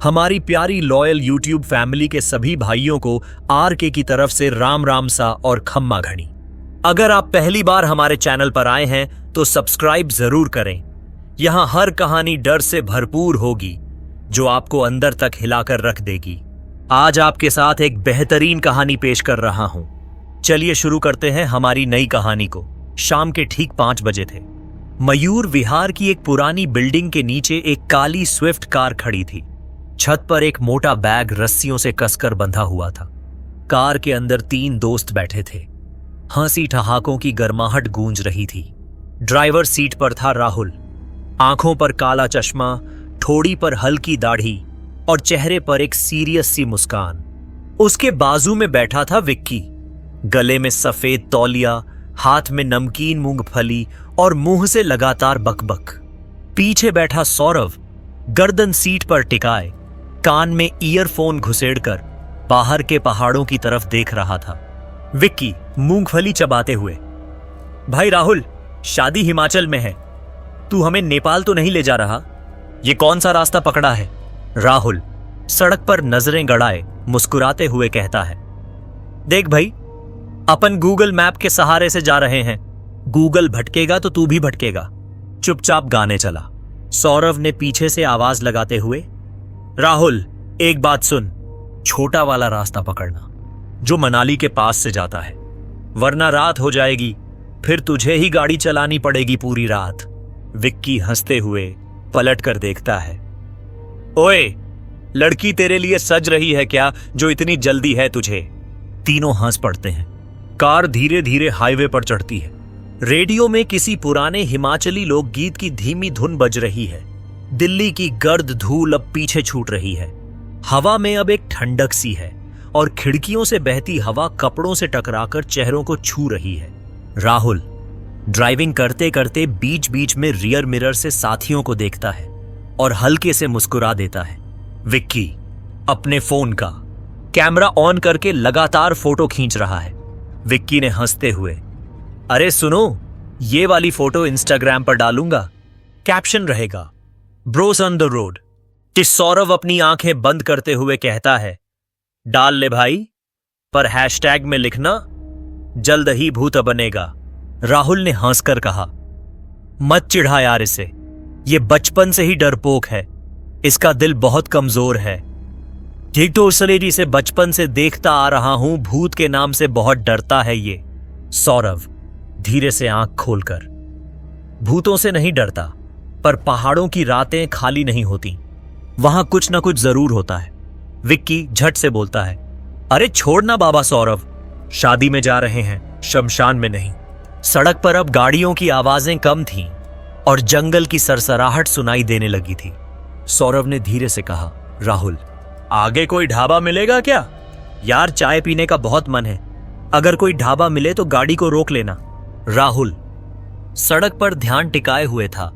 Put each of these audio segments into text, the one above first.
हमारी प्यारी loyal YouTube family के सभी भाइयों को आरके की तरफ से राम राम सा और खम्मा घड़ी। अगर आप पहली बार हमारे चैनल पर आए हैं तो सब्सक्राइब जरूर करें। यहां हर कहानी डर से भरपूर होगी जो आपको अंदर तक हिलाकर रख देगी। आज आपके साथ एक बेहतरीन कहानी पेश कर रहा हूं। चलिए शुरू करते हैं हमारी नई कहानी को। शाम के ठीक 5 बजे थे। मयूर विहार की एक पुरानी बिल्डिंग के नीचे एक काली स्विफ्ट कार खड़ी थी। छत पर एक मोटा बैग रस्सियों से कसकर बंधा हुआ था। कार के अंदर 3 दोस्त बैठे थे। हंसी ठहाकों की गर्माहट गूंज रही थी। ड्राइवर सीट पर था राहुल। आंखों पर काला चश्मा, ठोड़ी पर हल्की दाढ़ी और चेहरे पर एक सीरियस सी मुस्कान। उसके बाजू में बैठा था विक्की, गले में सफेद तौलिया, हाथ में नमकीन मूंगफली और मुंह से लगातार बकबक। पीछे बैठा सौरव, गर्दन सीट पर टिकाए, कान में ईयरफोन घुसेड़कर बाहर के पहाड़ों की तरफ देख रहा था। विक्की मूंगफली चबाते हुए, भाई राहुल, शादी हिमाचल में है, तू हमें नेपाल तो नहीं ले जा रहा? ये कौन सा रास्ता पकड़ा है? राहुल सड़क पर नजरें गड़ाए मुस्कुराते हुए कहता है, देख भाई, अपन गूगल मैप के सहारे से जा रहे हैं। गूगल भटकेगा तो तू भी भटकेगा। चुपचाप गाने चला। सौरभ ने पीछे से आवाज लगाते हुए, राहुल एक बात सुन, छोटा वाला रास्ता पकड़ना जो मनाली के पास से जाता है, वरना रात हो जाएगी, फिर तुझे ही गाड़ी चलानी पड़ेगी पूरी रात। विक्की हंसते हुए पलट कर देखता है, ओए, लड़की तेरे लिए सज रही है क्या जो इतनी जल्दी है तुझे? तीनों हंस पड़ते हैं। कार धीरे धीरे हाईवे पर चढ़ती है। रेडियो में किसी पुराने हिमाचली लोकगीत की धीमी धुन बज रही है। दिल्ली की गर्द धूल अब पीछे छूट रही है। हवा में अब एक ठंडक सी है और खिड़कियों से बहती हवा कपड़ों से टकराकर चेहरों को छू रही है। राहुल ड्राइविंग करते करते बीच बीच में रियर मिरर से साथियों को देखता है और हल्के से मुस्कुरा देता है। विक्की अपने फोन का कैमरा ऑन करके लगातार फोटो खींच रहा है। विक्की ने हंसते हुए, अरे सुनो, ये वाली फोटो इंस्टाग्राम पर डालूंगा, कैप्शन रहेगा, Bros on the road. Saurabh अपनी आंखें बंद करते हुए कहता है, डाल ले भाई, पर हैशटैग में लिखना, जल्द ही भूत बनेगा। राहुल ने हंसकर कहा, मत चिढ़ा यार इसे, ये बचपन से ही डरपोक है, इसका दिल बहुत कमजोर है। ठीक तो उस लेडी से बचपन से देखता आ रहा हूं, भूत के नाम से बहुत डरता है ये। सौरभ धीरे से आंख खोलकर, भूतों से नहीं डरता, पर पहाड़ों की रातें खाली नहीं होती, वहां कुछ ना कुछ जरूर होता है। विक्की झट से बोलता है, अरे छोड़ना बाबा सौरभ, शादी में जा रहे हैं, शमशान में नहीं। सड़क पर अब गाड़ियों की आवाजें कम थीं और जंगल की सरसराहट सुनाई देने लगी थी। सौरभ ने धीरे से कहा, राहुल आगे कोई ढाबा मिलेगा क्या? यार चाय पीने का बहुत मन है, अगर कोई ढाबा मिले तो गाड़ी को रोक लेना। राहुल सड़क पर ध्यान टिकाए हुए था।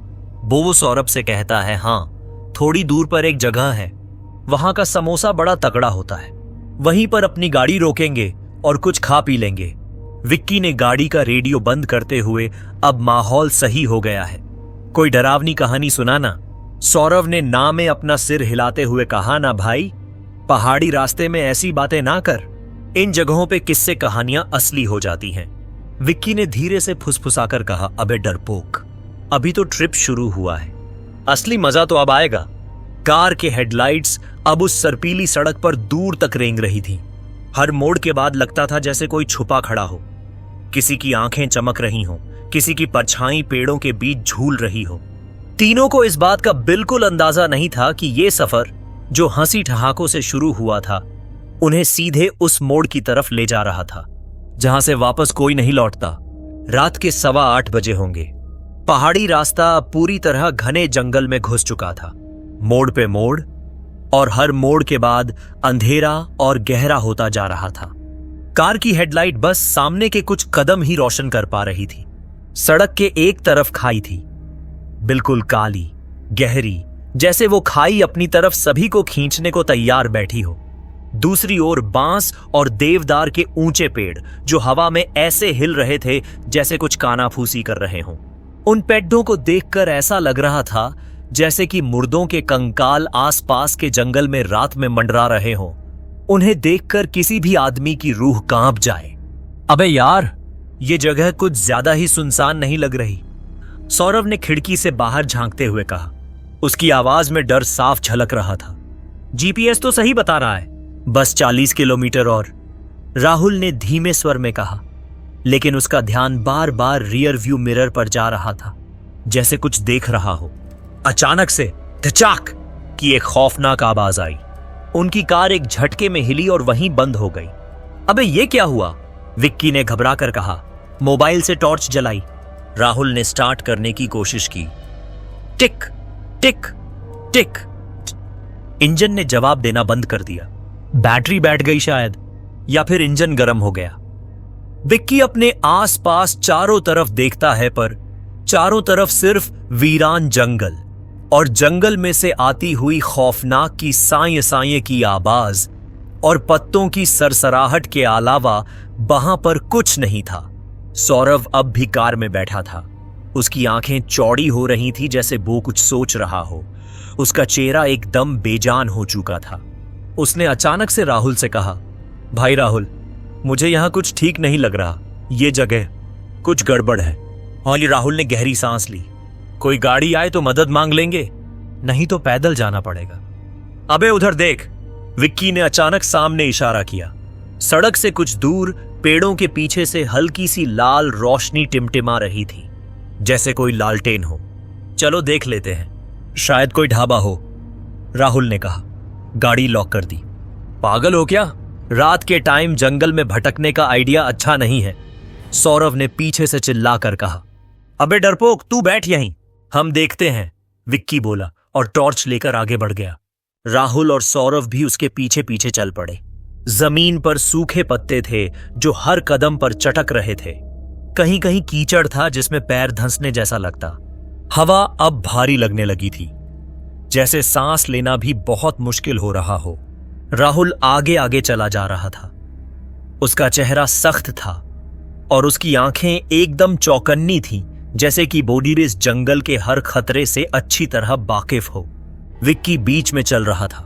वो सौरभ से कहता है, हाँ थोड़ी दूर पर एक जगह है, वहां का समोसा बड़ा तगड़ा होता है, वहीं पर अपनी गाड़ी रोकेंगे और कुछ खा पी लेंगे। विक्की ने गाड़ी का रेडियो बंद करते हुए, अब माहौल सही हो गया है, कोई डरावनी कहानी सुनाना। सौरभ ने ना में अपना सिर हिलाते हुए कहा, ना भाई, पहाड़ी रास्ते में ऐसी बातें ना कर, इन जगहों पे किस्से कहानियां असली हो जाती हैं। विक्की ने धीरे से फुसफुसाकर कहा, अबे डरपोक, अभी तो ट्रिप शुरू हुआ है, असली मजा तो अब आएगा। कार के हेडलाइट्स अब उस सर्पीली सड़क पर दूर तक रेंग रही थी। हर मोड़ के बाद लगता था जैसे कोई छुपा खड़ा हो, किसी की आंखें चमक रही हों, किसी की परछाई पेड़ों के बीच झूल रही हो। तीनों को इस बात का बिल्कुल अंदाजा नहीं था कि ये सफर जो हंसी ठहाकों से शुरू हुआ था, उन्हें सीधे उस मोड़ की तरफ ले जा रहा था जहां से वापस कोई नहीं लौटता। रात के 8:15 बजे होंगे। पहाड़ी रास्ता पूरी तरह घने जंगल में घुस चुका था। मोड़ पे मोड़ और हर मोड़ के बाद अंधेरा और गहरा होता जा रहा था। कार की हेडलाइट बस सामने के कुछ कदम ही रोशन कर पा रही थी। सड़क के एक तरफ खाई थी, बिल्कुल काली, गहरी, जैसे वो खाई अपनी तरफ सभी को खींचने को तैयार बैठी हो। दूसरी ओर बांस और देवदार के ऊंचे पेड़ जो हवा में ऐसे हिल रहे थे जैसे कुछ कानाफूसी कर रहे हों। उन पेड़ों को देखकर ऐसा लग रहा था जैसे कि मुर्दों के कंकाल आसपास के जंगल में रात में मंडरा रहे हों। उन्हें देखकर किसी भी आदमी की रूह कांप जाए। अबे यार, ये जगह कुछ ज्यादा ही सुनसान नहीं लग रही? सौरभ ने खिड़की से बाहर झांकते हुए कहा। उसकी आवाज में डर साफ झलक रहा था। जीपीएस तो सही बता रहा है, बस 40 किलोमीटर और, राहुल ने धीमे स्वर में कहा। लेकिन उसका ध्यान बार बार रियर व्यू मिरर पर जा रहा था, जैसे कुछ देख रहा हो। अचानक से धचाक की एक खौफनाक आवाज आई। उनकी कार एक झटके में हिली और वहीं बंद हो गई। अबे ये क्या हुआ? विक्की ने घबरा कर कहा। मोबाइल से टॉर्च जलाई। राहुल ने स्टार्ट करने की कोशिश की। टिक टिक टिक। इंजन ने जवाब देना बंद कर दिया। बैटरी बैठ गई शायद, या फिर इंजन गर्म हो गया। विक्की अपने आसपास चारों तरफ देखता है, पर चारों तरफ सिर्फ वीरान जंगल, और जंगल में से आती हुई खौफनाक की साए साए की आवाज और पत्तों की सरसराहट के अलावा वहां पर कुछ नहीं था। सौरभ अब भी कार में बैठा था। उसकी आंखें चौड़ी हो रही थी, जैसे वो कुछ सोच रहा हो। उसका चेहरा एकदम बेजान हो चुका था। उसने अचानक से राहुल से कहा, भाई राहुल, मुझे यहां कुछ ठीक नहीं लग रहा। ये जगह कुछ गड़बड़ है। और राहुल ने गहरी सांस ली। कोई गाड़ी आए तो मदद मांग लेंगे, नहीं तो पैदल जाना पड़ेगा। अबे उधर देख, विक्की ने अचानक सामने इशारा किया। सड़क से कुछ दूर पेड़ों के पीछे से हल्की सी लाल रोशनी टिमटिमा रही थी, जैसे कोई लालटेन हो। चलो देख लेते हैं, शायद कोई ढाबा हो, राहुल ने कहा। गाड़ी लॉक कर दी। पागल हो क्या? रात के टाइम जंगल में भटकने का आइडिया अच्छा नहीं है, सौरभ ने पीछे से चिल्लाकर कहा। अबे डरपोक, तू बैठ यहीं, हम देखते हैं, विक्की बोला और टॉर्च लेकर आगे बढ़ गया। राहुल और सौरभ भी उसके पीछे पीछे चल पड़े। जमीन पर सूखे पत्ते थे जो हर कदम पर चटक रहे थे। कहीं कहीं कीचड़ था जिसमें पैर धंसने जैसा लगता। हवा अब भारी लगने लगी थी, जैसे सांस लेना भी बहुत मुश्किल हो रहा हो। राहुल आगे आगे चला जा रहा था। उसका चेहरा सख्त था और उसकी आंखें एकदम चौकन्नी थीं, जैसे कि बॉडी इस जंगल के हर खतरे से अच्छी तरह वाकिफ हो। विक्की बीच में चल रहा था।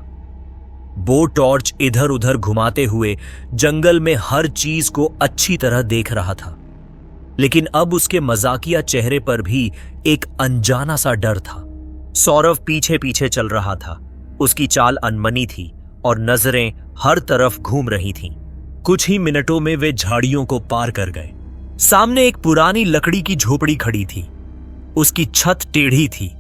वो टॉर्च इधर उधर घुमाते हुए जंगल में हर चीज को अच्छी तरह देख रहा था, लेकिन अब उसके मजाकिया चेहरे पर भी एक अनजाना सा डर था। सौरभ पीछे पीछे चल रहा था। उसकी चाल अनमनी थी और नजरें हर तरफ घूम रही थीं। कुछ ही मिनटों में वे झाड़ियों को पार कर गए। सामने एक पुरानी लकड़ी की झोपड़ी खड़ी थी। उसकी छत टेढ़ी थी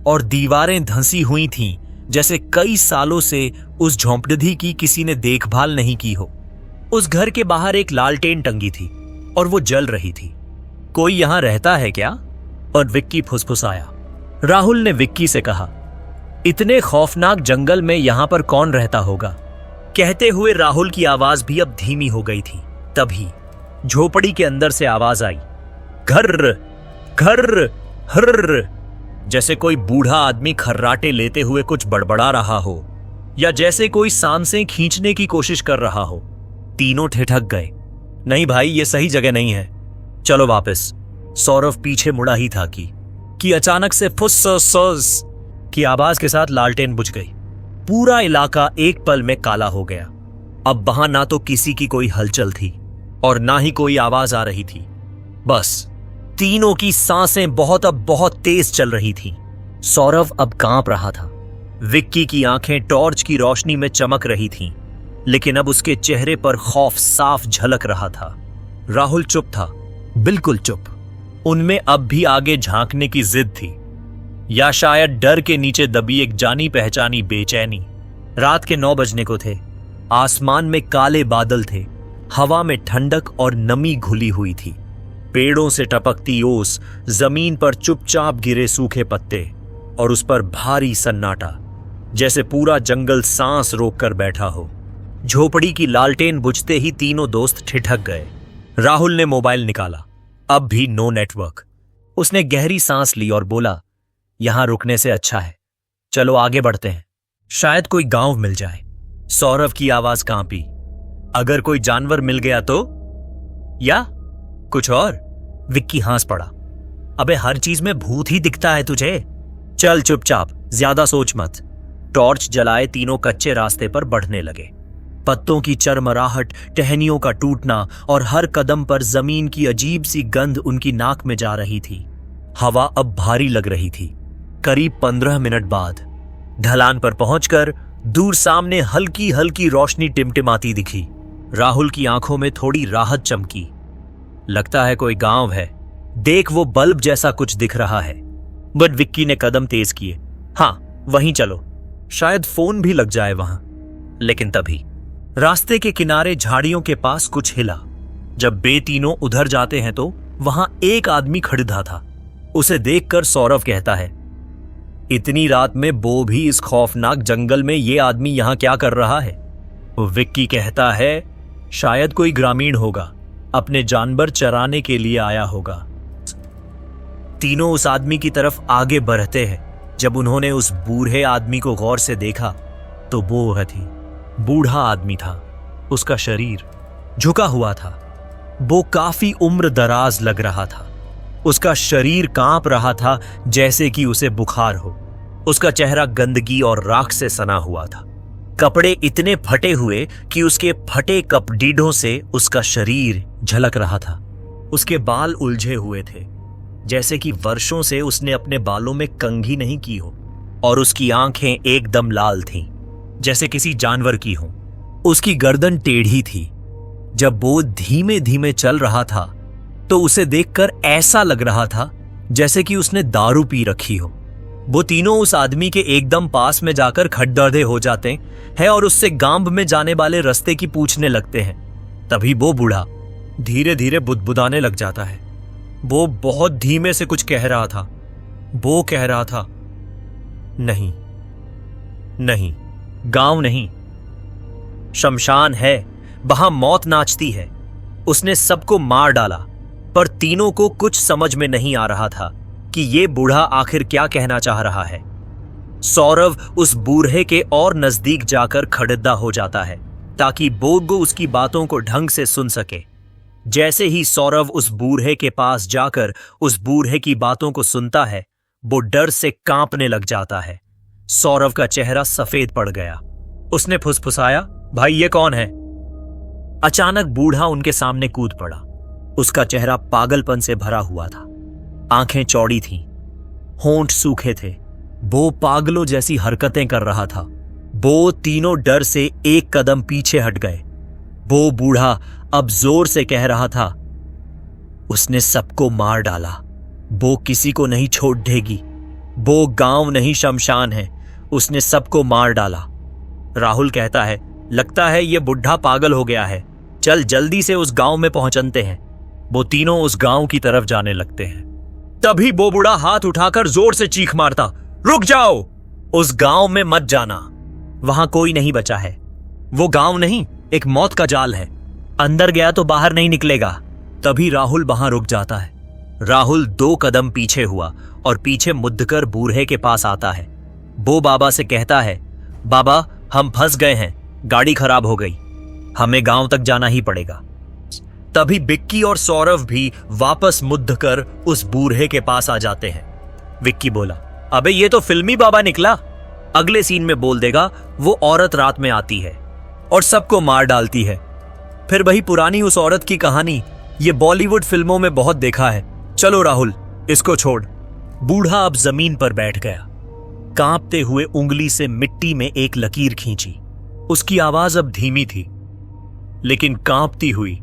और दीवारें धंसी हुई थीं, जैसे कई सालों से उस झोंपड़ी की किसी ने देखभाल नहीं की हो। उस घर के बाहर एक लालटेन टंगी थी और वो जल रही थी। कोई यहां रहता है क्या? और विक्की फुसफुसाया। राहुल ने विक्की से कहा, इतने खौफनाक जंगल में यहां पर कौन रहता होगा? कहते हुए राहुल की आवाज भी अब धीमी हो गई थी। तभी झोपड़ी के अंदर से आवाज आई, घर घर हर, जैसे कोई बूढ़ा आदमी खर्राटे लेते हुए कुछ बड़बड़ा रहा हो, या जैसे कोई सांसें खींचने की कोशिश कर रहा हो। तीनों ठिठक गए। नहीं भाई, ये सही जगह नहीं है, चलो वापस। सौरभ पीछे मुड़ा ही था कि अचानक से फुस की आवाज के साथ लालटेन बुझ गई। पूरा इलाका एक पल में काला हो गया। अब वहां ना तो किसी की कोई हलचल थी और ना ही कोई आवाज आ रही थी। बस तीनों की सांसें बहुत तेज चल रही थीं। सौरभ अब कांप रहा था। विक्की की आंखें टॉर्च की रोशनी में चमक रही थीं, लेकिन अब उसके चेहरे पर खौफ साफ झलक रहा था। राहुल चुप था, बिल्कुल चुप। उनमें अब भी आगे झांकने की जिद थी, या शायद डर के नीचे दबी एक जानी पहचानी बेचैनी। रात के 9 बजने को थे। आसमान में काले बादल थे। हवा में ठंडक और नमी घुली हुई थी। पेड़ों से टपकती ओस, जमीन पर चुपचाप गिरे सूखे पत्ते और उस पर भारी सन्नाटा, जैसे पूरा जंगल सांस रोककर बैठा हो। झोपड़ी की लालटेन बुझते ही तीनों दोस्त ठिठक गए। राहुल ने मोबाइल निकाला। अब भी नो नेटवर्क। उसने गहरी सांस ली और बोला, यहां रुकने से अच्छा है, चलो आगे बढ़ते हैं, शायद कोई गांव मिल जाए। सौरभ की आवाज कांपी, अगर कोई जानवर मिल गया तो? या कुछ और? विक्की हंस पड़ा, अबे हर चीज में भूत ही दिखता है तुझे, चल चुपचाप। ज्यादा सोच मत। टॉर्च जलाए तीनों कच्चे रास्ते पर बढ़ने लगे। पत्तों की चरमराहट, टहनियों का टूटना और हर कदम पर जमीन की अजीब सी गंध उनकी नाक में जा रही थी। हवा अब भारी लग रही थी। करीब 15 मिनट बाद ढलान पर पहुंचकर दूर सामने हल्की हल्की रोशनी टिमटिमाती दिखी। राहुल की आंखों में थोड़ी राहत चमकी। लगता है कोई गांव है, देख वो बल्ब जैसा कुछ दिख रहा है। बट विक्की ने कदम तेज किए। हाँ, वहीं चलो, शायद फोन भी लग जाए वहां। लेकिन तभी रास्ते के किनारे झाड़ियों के पास कुछ हिला। जब बे तीनों उधर जाते हैं तो वहां एक आदमी खड़ा था। उसे देखकर सौरभ कहता है, इतनी रात में वो भी इस खौफनाक जंगल में ये आदमी यहां क्या कर रहा है? विक्की कहता है, शायद कोई ग्रामीण होगा, अपने जानवर चराने के लिए आया होगा। तीनों उस आदमी की तरफ आगे बढ़ते हैं। जब उन्होंने उस बूढ़े आदमी को गौर से देखा तो वो वह थी। बूढ़ा आदमी था। उसका शरीर झुका हुआ था। वो काफी उम्र दराज लग रहा था। उसका शरीर कांप रहा था जैसे कि उसे बुखार हो। उसका चेहरा गंदगी और राख से सना हुआ था। कपड़े इतने फटे हुए कि उसके फटे कपड़ीडों से उसका शरीर झलक रहा था। उसके बाल उलझे हुए थे, जैसे कि वर्षों से उसने अपने बालों में कंघी नहीं की हो। और उसकी आंखें एकदम लाल थीं, जैसे किसी जानवर की हों। उसकी गर्दन टेढ़ी थी। जब वो धीमे धीमे चल रहा था तो उसे देखकर ऐसा लग रहा था जैसे कि उसने दारू पी रखी हो। वो तीनों उस आदमी के एकदम पास में जाकर खड़दर्दे हो जाते हैं और उससे गांव में जाने वाले रास्ते की पूछने लगते हैं। तभी वो बूढ़ा धीरे धीरे बुदबुदाने लग जाता है। वो बहुत धीमे से कुछ कह रहा था। वो कह रहा था, नहीं नहीं, गांव नहीं, शमशान है, वहां मौत नाचती है। उसने सबको मार डाला। पर तीनों को कुछ समझ में नहीं आ रहा था कि ये बूढ़ा आखिर क्या कहना चाह रहा है। सौरभ उस बूढ़े के और नजदीक जाकर खड़ेदा हो जाता है ताकि बोगो उसकी बातों को ढंग से सुन सके। जैसे ही सौरभ उस बूढ़े के पास जाकर उस बूढ़े की बातों को सुनता है, वो डर से कांपने लग जाता है। सौरभ का चेहरा सफेद पड़ गया। उसने फुसफुसाया, भाई ये कौन है? अचानक बूढ़ा उनके सामने कूद पड़ा। उसका चेहरा पागलपन से भरा हुआ था। आंखें चौड़ी थीं, होंठ सूखे थे। वो पागलों जैसी हरकतें कर रहा था। वो तीनों डर से एक कदम पीछे हट गए। वो बूढ़ा अब जोर से कह रहा था, उसने सबको मार डाला, वो किसी को नहीं छोड़ देगी। वो गांव नहीं शमशान है, उसने सबको मार डाला। राहुल कहता है, लगता है ये बुढ़ा पागल हो गया है, चल जल्दी से उस गांव में पहुंचते हैं। वो तीनों उस गांव की तरफ जाने लगते हैं। तभी वो बूढ़ा हाथ उठाकर जोर से चीख मारता, रुक जाओ, उस गांव में मत जाना, वहां कोई नहीं बचा है। वो गांव नहीं, एक मौत का जाल है, अंदर गया तो बाहर नहीं निकलेगा। तभी राहुल वहां रुक जाता है। राहुल 2 कदम पीछे हुआ और पीछे मुड़कर बूढ़े के पास आता है। वो बाबा से कहता है, बाबा हम फंस गए हैं, गाड़ी खराब हो गई, हमें गांव तक जाना ही पड़ेगा। तभी विक्की और सौरभ भी वापस मुड़कर उस बूढ़े के पास आ जाते हैं। विक्की बोला, अबे ये तो फिल्मी बाबा निकला। अगले सीन में बोल देगा वो औरत रात में आती है और सबको मार डालती है। फिर वही पुरानी उस औरत की कहानी, ये बॉलीवुड फिल्मों में बहुत देखा है। चलो राहुल, इसको छोड़। बूढ़ा अब जमीन पर बैठ गया। कांपते हुए उंगली से मिट्टी में एक लकीर खींची। उसकी आवाज अब धीमी थी, लेकिन कांपती हुई,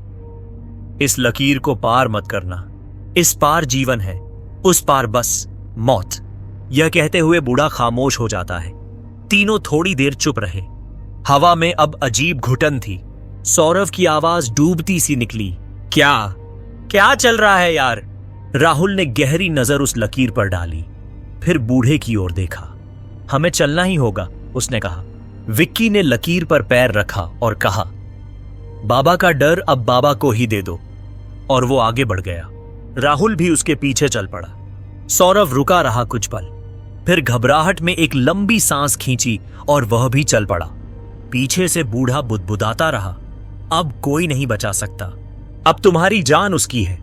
इस लकीर को पार मत करना, इस पार जीवन है, उस पार बस मौत। यह कहते हुए बूढ़ा खामोश हो जाता है। तीनों थोड़ी देर चुप रहे। हवा में अब अजीब घुटन थी। सौरभ की आवाज डूबती सी निकली, क्या चल रहा है यार? राहुल ने गहरी नजर उस लकीर पर डाली, फिर बूढ़े की ओर देखा। हमें चलना ही होगा, उसने कहा। विक्की ने लकीर पर पैर रखा और कहा, बाबा का डर अब बाबा को ही दे दो। और वो आगे बढ़ गया। राहुल भी उसके पीछे चल पड़ा। सौरभ रुका रहा कुछ पल, फिर घबराहट में एक लंबी सांस खींची और वह भी चल पड़ा। पीछे से बूढ़ा बुदबुदाता रहा, अब कोई नहीं बचा सकता, अब तुम्हारी जान उसकी है,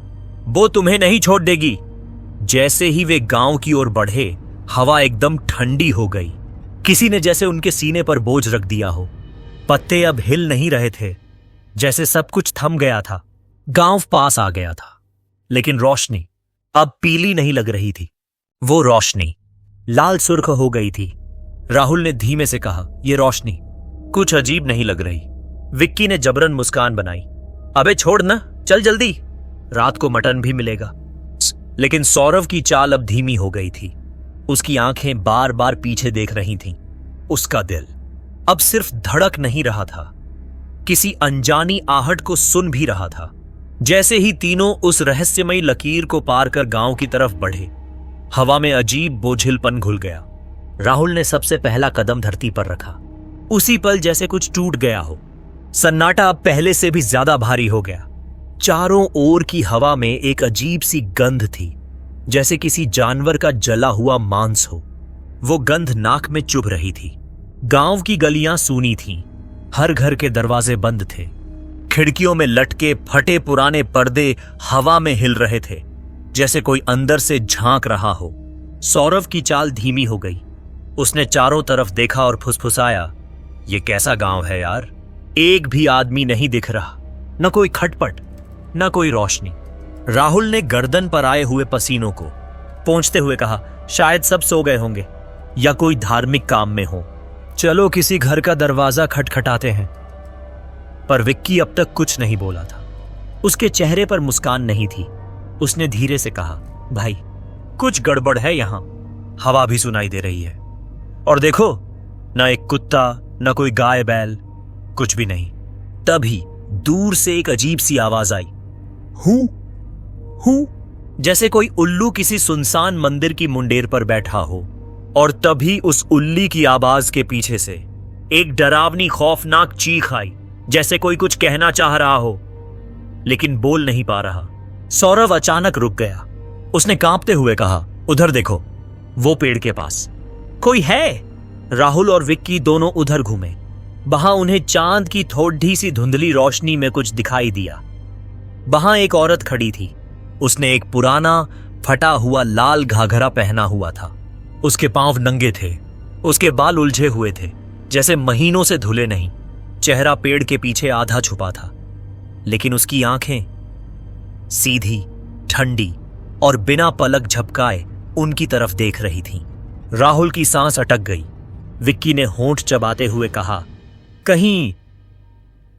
वो तुम्हें नहीं छोड़ देगी। जैसे ही वे गांव की ओर बढ़े, हवा एकदम ठंडी हो गई। किसी ने जैसे उनके सीने पर बोझ रख दिया हो। पत्ते अब हिल नहीं रहे थे, जैसे सब कुछ थम गया था। गांव पास आ गया था, लेकिन रोशनी अब पीली नहीं लग रही थी। वो रोशनी लाल सुर्ख हो गई थी। राहुल ने धीमे से कहा, ये रोशनी कुछ अजीब नहीं लग रही। विक्की ने जबरन मुस्कान बनाई। अबे छोड़ ना, चल जल्दी, रात को मटन भी मिलेगा। लेकिन सौरव की चाल अब धीमी हो गई थी। उसकी आंखें बार बार पीछे देख रही थीं। उसका दिल अब सिर्फ धड़क नहीं रहा था, किसी अनजानी आहट को सुन भी रहा था। जैसे ही तीनों उस रहस्यमयी लकीर को पार कर गांव की तरफ बढ़े, हवा में अजीब बोझिलपन घुल गया। राहुल ने सबसे पहला कदम धरती पर रखा। उसी पल जैसे कुछ टूट गया हो। सन्नाटा अब पहले से भी ज्यादा भारी हो गया। चारों ओर की हवा में एक अजीब सी गंध थी, जैसे किसी जानवर का जला हुआ मांस हो। वो गंध नाक में चुभ रही थी। गांव की गलियां सूनी थीं। हर घर के दरवाजे बंद थे। खिड़कियों में लटके फटे पुराने पर्दे हवा में हिल रहे थे, जैसे कोई अंदर से झांक रहा हो। सौरव की चाल धीमी हो गई। उसने चारों तरफ देखा और फुसफुसाया, ये कैसा गांव है यार, एक भी आदमी नहीं दिख रहा, न कोई खटपट, न कोई रोशनी। राहुल ने गर्दन पर आए हुए पसीनों को पोंछते हुए कहा, शायद सब सो गए होंगे या कोई धार्मिक काम में हो। चलो किसी घर का दरवाजा खटखटाते हैं। पर विक्की अब तक कुछ नहीं बोला था। उसके चेहरे पर मुस्कान नहीं थी। उसने धीरे से कहा, भाई कुछ गड़बड़ है यहां। हवा भी सुनाई दे रही है, और देखो, ना एक कुत्ता, ना कोई गाय बैल, कुछ भी नहीं। तभी दूर से एक अजीब सी आवाज आई, हूं हूं, जैसे कोई उल्लू किसी सुनसान मंदिर की मुंडेर पर बैठा हो। और तभी उस उल्ली की आवाज के पीछे से एक डरावनी खौफनाक चीख आई, जैसे कोई कुछ कहना चाह रहा हो लेकिन बोल नहीं पा रहा। सौरव अचानक रुक गया। उसने कांपते हुए कहा, उधर देखो, वो पेड़ के पास कोई है। राहुल और विक्की दोनों उधर घूमे। वहां उन्हें चांद की थोड़ी सी धुंधली रोशनी में कुछ दिखाई दिया। वहां एक औरत खड़ी थी। उसने एक पुराना फटा हुआ लाल घाघरा पहना हुआ था। उसके पांव नंगे थे। उसके बाल उलझे हुए थे, जैसे महीनों से धुले नहीं। चेहरा पेड़ के पीछे आधा छुपा था, लेकिन उसकी आंखें सीधी, ठंडी और बिना पलक झपकाए उनकी तरफ देख रही थीं। राहुल की सांस अटक गई। विक्की ने होंठ चबाते हुए कहा, कहीं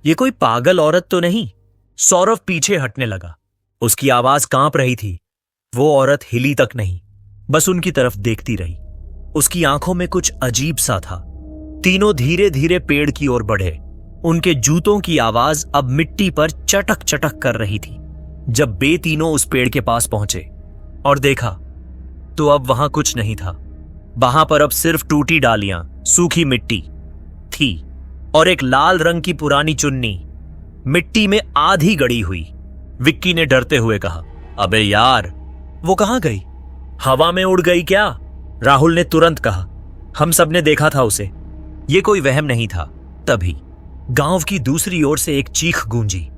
ये कोई पागल औरत तो नहीं। सौरव पीछे हटने लगा। उसकी आवाज कांप रही थी। वो औरत हिली तक नहीं, बस उनकी तरफ देखती रही। उसकी आंखों में कुछ अजीब सा था। तीनों धीरे धीरे पेड़ की ओर बढ़े। उनके जूतों की आवाज अब मिट्टी पर चटक चटक कर रही थी। जब वे तीनों उस पेड़ के पास पहुंचे और देखा, तो अब वहां कुछ नहीं था। वहां पर अब सिर्फ टूटी डालियां, सूखी मिट्टी थी और एक लाल रंग की पुरानी चुन्नी मिट्टी में आधी गड़ी हुई। विक्की ने डरते हुए कहा, अबे यार, वो कहां गई? हवा में उड़ गई क्या? राहुल ने तुरंत कहा, हम सब ने देखा था उसे, ये कोई वहम नहीं था। तभी गांव की दूसरी ओर से एक चीख गूंजी।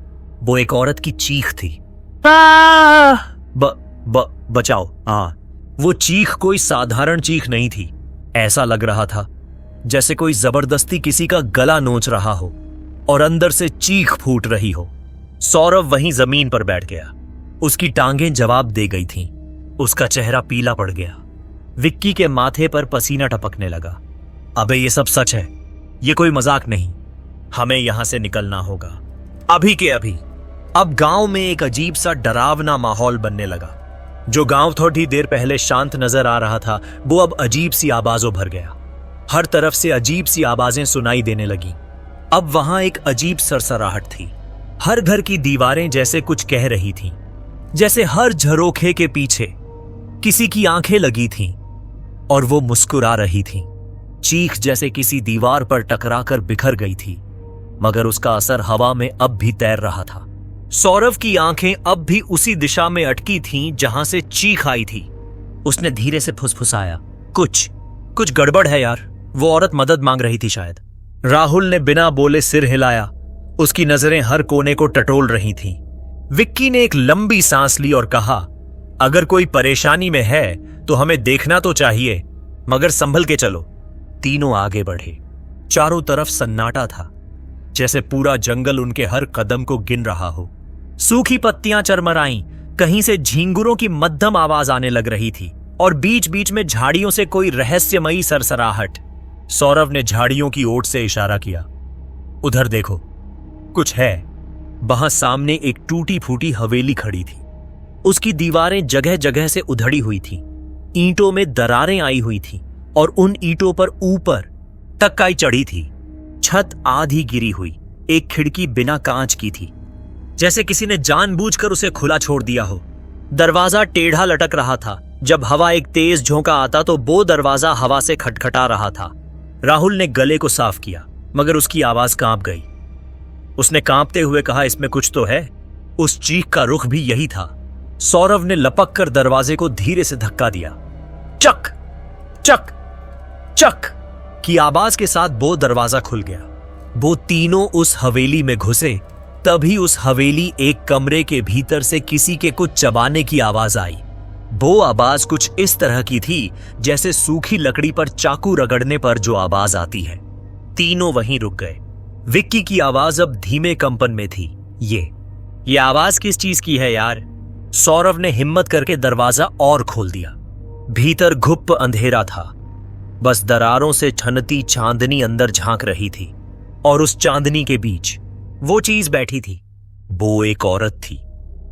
वो एक औरत की चीख थी। बचाओ। वो चीख कोई साधारण चीख नहीं थी। ऐसा लग रहा था जैसे कोई जबरदस्ती किसी का गला नोच रहा हो और अंदर से चीख फूट रही हो। सौरव वहीं जमीन पर बैठ गया। उसकी टांगें जवाब दे गई थीं। उसका चेहरा पीला पड़ गया। विक्की के माथे पर पसीना टपकने लगा। अबे ये सब सच है, ये कोई मजाक नहीं। हमें यहां से निकलना होगा, अभी के अभी। अब गांव में एक अजीब सा डरावना माहौल बनने लगा। जो गांव थोड़ी देर पहले शांत नजर आ रहा था, वो अब अजीब सी आवाजों भर गया। हर तरफ से अजीब सी आवाजें सुनाई देने लगी। अब वहां एक अजीब सरसराहट थी। हर घर की दीवारें जैसे कुछ कह रही थीं, जैसे हर झरोखे के पीछे किसी की आंखें लगी थीं और वो मुस्कुरा रही थीं। चीख जैसे किसी दीवार पर टकराकर बिखर गई थी, मगर उसका असर हवा में अब भी तैर रहा था। सौरव की आंखें अब भी उसी दिशा में अटकी थीं जहां से चीख आई थी। उसने धीरे से फुसफुसाया, कुछ गड़बड़ है यार, वो औरत मदद मांग रही थी शायद। राहुल ने बिना बोले सिर हिलाया। उसकी नजरें हर कोने को टटोल रही थीं। विक्की ने एक लंबी सांस ली और कहा, अगर कोई परेशानी में है तो हमें देखना तो चाहिए, मगर संभल के चलो। तीनों आगे बढ़े। चारों तरफ सन्नाटा था, जैसे पूरा जंगल उनके हर कदम को गिन रहा हो। सूखी पत्तियां चरमराईं, कहीं से झींगुरों की मध्यम आवाज आने लग रही थी और बीच बीच में झाड़ियों से कोई रहस्यमयी सरसराहट। सौरभ ने झाड़ियों की ओर से इशारा किया। उधर देखो, कुछ है। वहां सामने एक टूटी फूटी हवेली खड़ी थी। उसकी दीवारें जगह जगह से उधड़ी हुई थी, ईंटों में दरारें आई हुई थी और उन ईंटों पर ऊपर तक काई चढ़ी थी। छत आधी गिरी हुई, एक खिड़की बिना कांच की थी, जैसे किसी ने जानबूझकर उसे खुला छोड़ दिया हो। दरवाजा टेढ़ा लटक रहा था। जब हवा एक तेज झोंका आता तो वो दरवाजा हवा से खटखटा रहा था। राहुल ने गले को साफ किया, मगर उसकी आवाज कांप गई। उसने कांपते हुए कहा, इसमें कुछ तो है। उस चीख का रुख भी यही था। सौरभ ने लपक कर दरवाजे को धीरे से धक्का दिया। चक चक चक की आवाज के साथ वो दरवाजा खुल गया। वो तीनों उस हवेली में घुसे। तभी उस हवेली एक कमरे के भीतर से किसी के कुछ चबाने की आवाज आई। वो आवाज कुछ इस तरह की थी जैसे सूखी लकड़ी पर चाकू रगड़ने पर जो आवाज आती है। तीनों वहीं रुक गए। विक्की की आवाज अब धीमे कंपन में थी। ये आवाज किस चीज की है यार? सौरभ ने हिम्मत करके दरवाजा और खोल दिया। भीतर घुप्प अंधेरा था। बस दरारों से छनती चांदनी अंदर झांक रही थी और उस चांदनी के बीच वो चीज बैठी थी। वो एक औरत थी।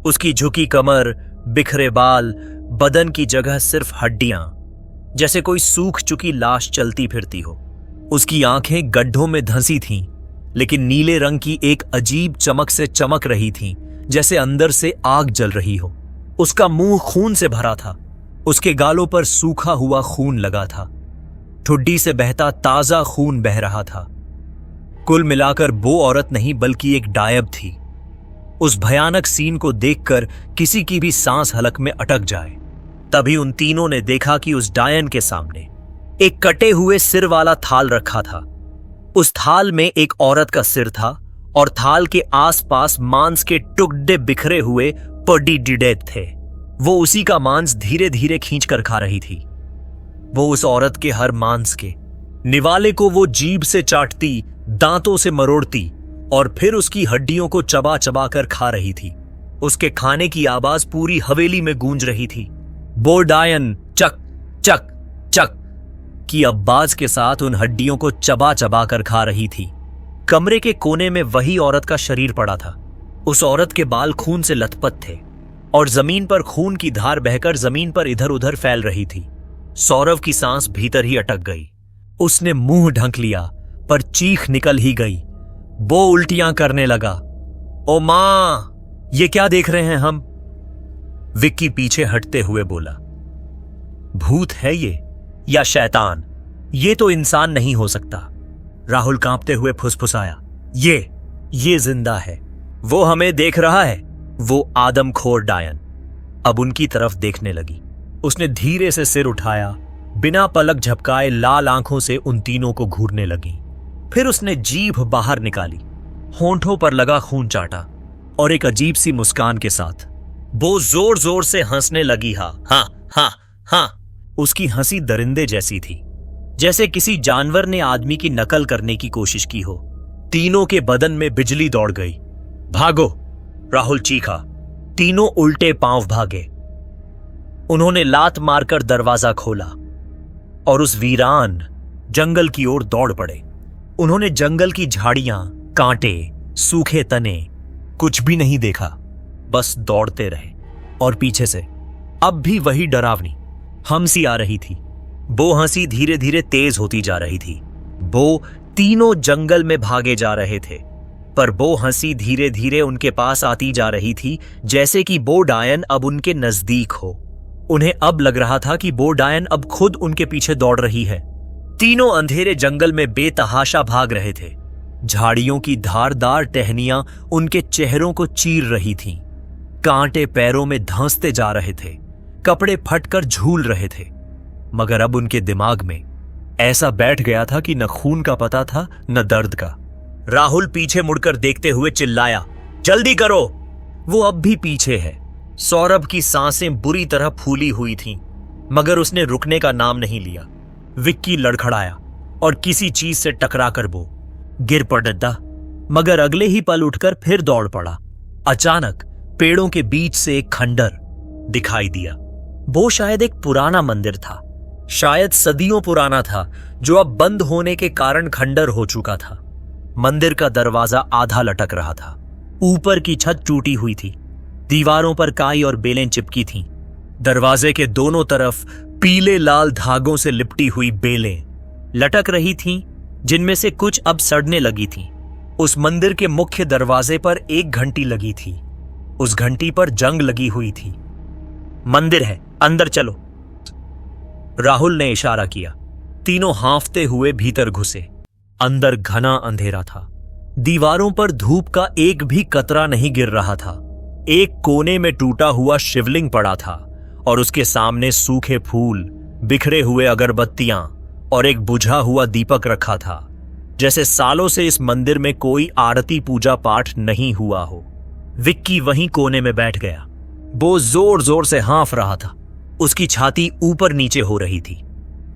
उसकी झुकी कमर, बिखरे बाल, बदन की जगह सिर्फ हड्डियां, जैसे कोई सूख चुकी लाश चलती फिरती हो। उसकी आंखें गड्ढों में धंसी थीं, लेकिन नीले रंग की एक अजीब चमक से चमक रही थीं, जैसे अंदर से आग जल रही हो। उसका मुंह खून से भरा था। उसके गालों पर सूखा हुआ खून लगा था। ठुड्डी से बहता ताजा खून बह रहा था। कुल मिलाकर वो औरत नहीं बल्कि एक डायब थी। उस भयानक सीन को देखकर किसी की भी सांस हलक में अटक जाए। तभी उन तीनों ने देखा कि उस डायन के सामने एक कटे हुए सिर वाला थाल रखा था। उस थाल में एक औरत का सिर था और थाल के आसपास मांस के टुकड़े बिखरे हुए पड़ी डिडेड थे। वो उसी का मांस धीरे धीरे खींचकर खा रही थी। वो उस औरत के हर मांस के निवाले को वो जीभ से चाटती, दांतों से मरोड़ती और फिर उसकी हड्डियों को चबा चबा कर खा रही थी। उसके खाने की आवाज पूरी हवेली में गूंज रही थी। वो डायन चक चक चक की आवाज के साथ उन हड्डियों को चबा चबा कर खा रही थी। कमरे के कोने में वही औरत का शरीर पड़ा था। उस औरत के बाल खून से लथपथ थे और जमीन पर खून की धार बहकर जमीन पर इधर उधर फैल रही थी। सौरभ की सांस भीतर ही अटक गई। उसने मुंह ढक लिया, पर चीख निकल ही गई। वो उल्टियां करने लगा। ओ मां, ये क्या देख रहे हैं हम? विक्की पीछे हटते हुए बोला। भूत है ये या शैतान? ये तो इंसान नहीं हो सकता। राहुल कांपते हुए फुसफुसाया। ये जिंदा है। वो हमें देख रहा है। वो आदमखोर डायन अब उनकी तरफ देखने लगी। उसने धीरे से सिर उठाया, बिना पलक झपकाए लाल आंखों से उन तीनों को घूरने लगी। फिर उसने जीभ बाहर निकाली, होंठों पर लगा खून चाटा और एक अजीब सी मुस्कान के साथ वो जोर जोर से हंसने लगी। हाँ। उसकी हंसी दरिंदे जैसी थी, जैसे किसी जानवर ने आदमी की नकल करने की कोशिश की हो। तीनों के बदन में बिजली दौड़ गई। भागो, राहुल चीखा। तीनों उल्टे पांव भागे। उन्होंने लात मारकर दरवाजा खोला और उस वीरान जंगल की ओर दौड़ पड़े। उन्होंने जंगल की झाड़ियां, कांटे, सूखे तने कुछ भी नहीं देखा, बस दौड़ते रहे। और पीछे से अब भी वही डरावनी हंसी आ रही थी। वो हंसी धीरे धीरे तेज होती जा रही थी। वो तीनों जंगल में भागे जा रहे थे, पर वो हंसी धीरे धीरे उनके पास आती जा रही थी, जैसे कि वो डायन अब उनके नजदीक हो। उन्हें अब लग रहा था कि वो डायन अब खुद उनके पीछे दौड़ रही है। तीनों अंधेरे जंगल में बेतहाशा भाग रहे थे। झाड़ियों की धारदार टहनियां उनके चेहरों को चीर रही थीं। कांटे पैरों में धंसते जा रहे थे, कपड़े फटकर झूल रहे थे। मगर अब उनके दिमाग में ऐसा बैठ गया था कि न खून का पता था न दर्द का। राहुल पीछे मुड़कर देखते हुए चिल्लाया, जल्दी करो। वो अब भी पीछे है। सौरभ की सांसें बुरी तरह फूली हुई थीं, मगर उसने रुकने का नाम नहीं लिया। विक्की लड़खड़ाया और किसी चीज से टकरा कर वो गिर पड़ा, मगर अगले ही पल उठकर फिर दौड़ पड़ा। अचानक पेड़ों के बीच से एक खंडर दिखाई दिया। वो शायद एक पुराना मंदिर था, शायद सदियों पुराना था, जो अब बंद होने के कारण खंडर हो चुका था। मंदिर का दरवाजा आधा लटक रहा था, ऊपर की छत टूटी हुई थी, दीवारों पर काई और बेलें चिपकी थीं। दरवाजे के दोनों तरफ पीले लाल धागों से लिपटी हुई बेलें लटक रही थीं, जिनमें से कुछ अब सड़ने लगी थीं। उस मंदिर के मुख्य दरवाजे पर एक घंटी लगी थी। उस घंटी पर जंग लगी हुई थी। मंदिर है, अंदर चलो, राहुल ने इशारा किया। तीनों हांफते हुए भीतर घुसे। अंदर घना अंधेरा था। दीवारों पर धूप का एक भी कतरा नहीं गिर रहा था। एक कोने में टूटा हुआ शिवलिंग पड़ा था और उसके सामने सूखे फूल, बिखरे हुए अगरबत्तियां और एक बुझा हुआ दीपक रखा था, जैसे सालों से इस मंदिर में कोई आरती पूजा पाठ नहीं हुआ हो। विक्की वहीं कोने में बैठ गया। वो जोर जोर से हाँफ रहा था। उसकी छाती ऊपर नीचे हो रही थी।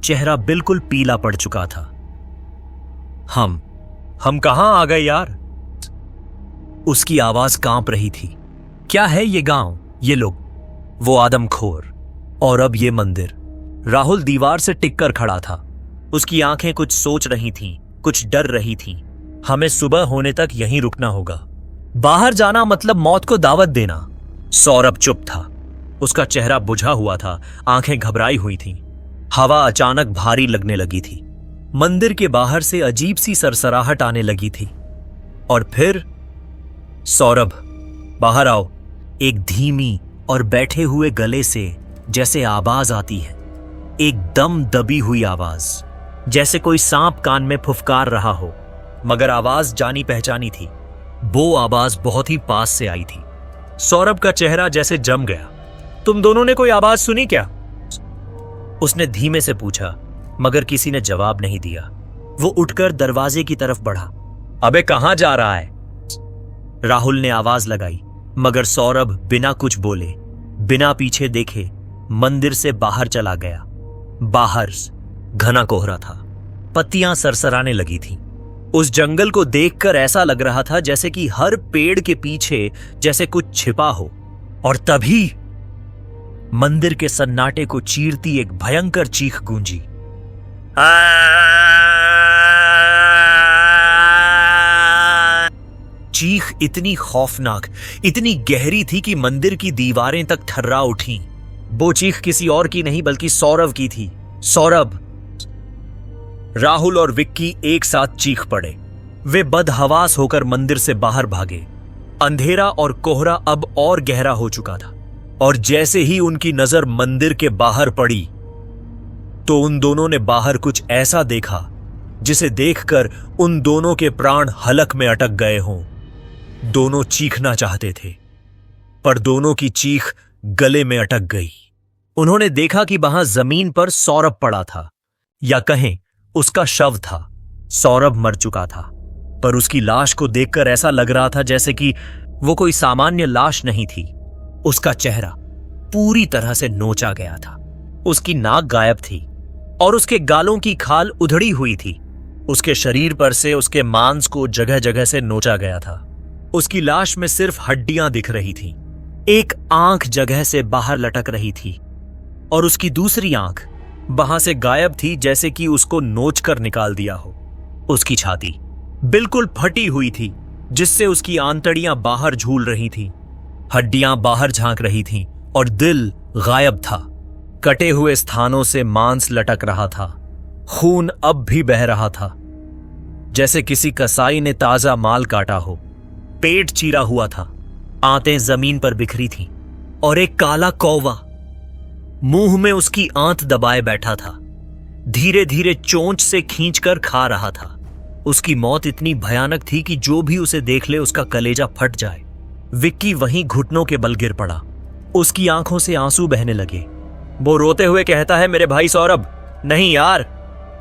चेहरा बिल्कुल पीला पड़ चुका था। हम कहां आ गए यार? उसकी आवाज कांप रही थी। क्या है ये गांव, ये लोग, वो आदमखोर, और अब ये मंदिर। राहुल दीवार से टिककर खड़ा था। उसकी आंखें कुछ सोच रही थीं, कुछ डर रही थीं। हमें सुबह होने तक यहीं रुकना होगा। बाहर जाना मतलब मौत को दावत देना। सौरभ चुप था। उसका चेहरा बुझा हुआ था, आंखें घबराई हुई थीं। हवा अचानक भारी लगने लगी थी। मंदिर के बाहर से अजीब सी सरसराहट आने लगी थी। और फिर, सौरभ बाहर आओ, एक धीमी और बैठे हुए गले से जैसे आवाज आती है, एकदम दबी हुई आवाज, जैसे कोई सांप कान में फुफकार रहा हो, मगर आवाज जानी पहचानी थी। वो आवाज बहुत ही पास से आई थी। सौरभ का चेहरा जैसे जम गया। तुम दोनों ने कोई आवाज सुनी क्या? उसने धीमे से पूछा, मगर किसी ने जवाब नहीं दिया। वो उठकर दरवाजे की तरफ बढ़ा। अबे कहां जा रहा है? राहुल ने आवाज लगाई, मगर सौरभ बिना कुछ बोले, बिना पीछे देखे मंदिर से बाहर चला गया। बाहर घना कोहरा था। पत्तियां सरसराने लगी थीं। उस जंगल को देखकर ऐसा लग रहा था जैसे कि हर पेड़ के पीछे जैसे कुछ छिपा हो। और तभी मंदिर के सन्नाटे को चीरती एक भयंकर चीख गूंजी। चीख इतनी खौफनाक, इतनी गहरी थी कि मंदिर की दीवारें तक थर्रा उठीं। वो चीख किसी और की नहीं बल्कि सौरभ की थी। सौरभ! राहुल और विक्की एक साथ चीख पड़े। वे बदहवास होकर मंदिर से बाहर भागे। अंधेरा और कोहरा अब और गहरा हो चुका था, और जैसे ही उनकी नजर मंदिर के बाहर पड़ी तो उन दोनों ने बाहर कुछ ऐसा देखा जिसे देखकर उन दोनों के प्राण हलक में अटक गए हों। दोनों चीखना चाहते थे, पर दोनों की चीख गले में अटक गई। उन्होंने देखा कि वहां जमीन पर सौरभ पड़ा था, या कहें उसका शव था। सौरभ मर चुका था, पर उसकी लाश को देखकर ऐसा लग रहा था जैसे कि वो कोई सामान्य लाश नहीं थी। उसका चेहरा पूरी तरह से नोचा गया था। उसकी नाक गायब थी और उसके गालों की खाल उधड़ी हुई थी। उसके शरीर पर से उसके मांस को जगह जगह से नोचा गया था। उसकी लाश में सिर्फ हड्डियां दिख रही थीं। एक आंख जगह से बाहर लटक रही थी और उसकी दूसरी आंख वहां से गायब थी, जैसे कि उसको नोचकर निकाल दिया हो। उसकी छाती बिल्कुल फटी हुई थी, जिससे उसकी आंतड़ियां बाहर झूल रही थीं। हड्डियां बाहर झांक रही थीं और दिल गायब था। कटे हुए स्थानों से मांस लटक रहा था। खून अब भी बह रहा था, जैसे किसी कसाई ने ताजा माल काटा हो। पेट चीरा हुआ था। आंतें जमीन पर बिखरी थीं और एक काला कौवा मुंह में उसकी आंत दबाए बैठा था, धीरे धीरे चोंच से खींचकर खा रहा था। उसकी मौत इतनी भयानक थी कि जो भी उसे देख ले उसका कलेजा फट जाए। विक्की वहीं घुटनों के बल गिर पड़ा। उसकी आंखों से आंसू बहने लगे। वो रोते हुए कहता है, मेरे भाई सौरभ, नहीं यार,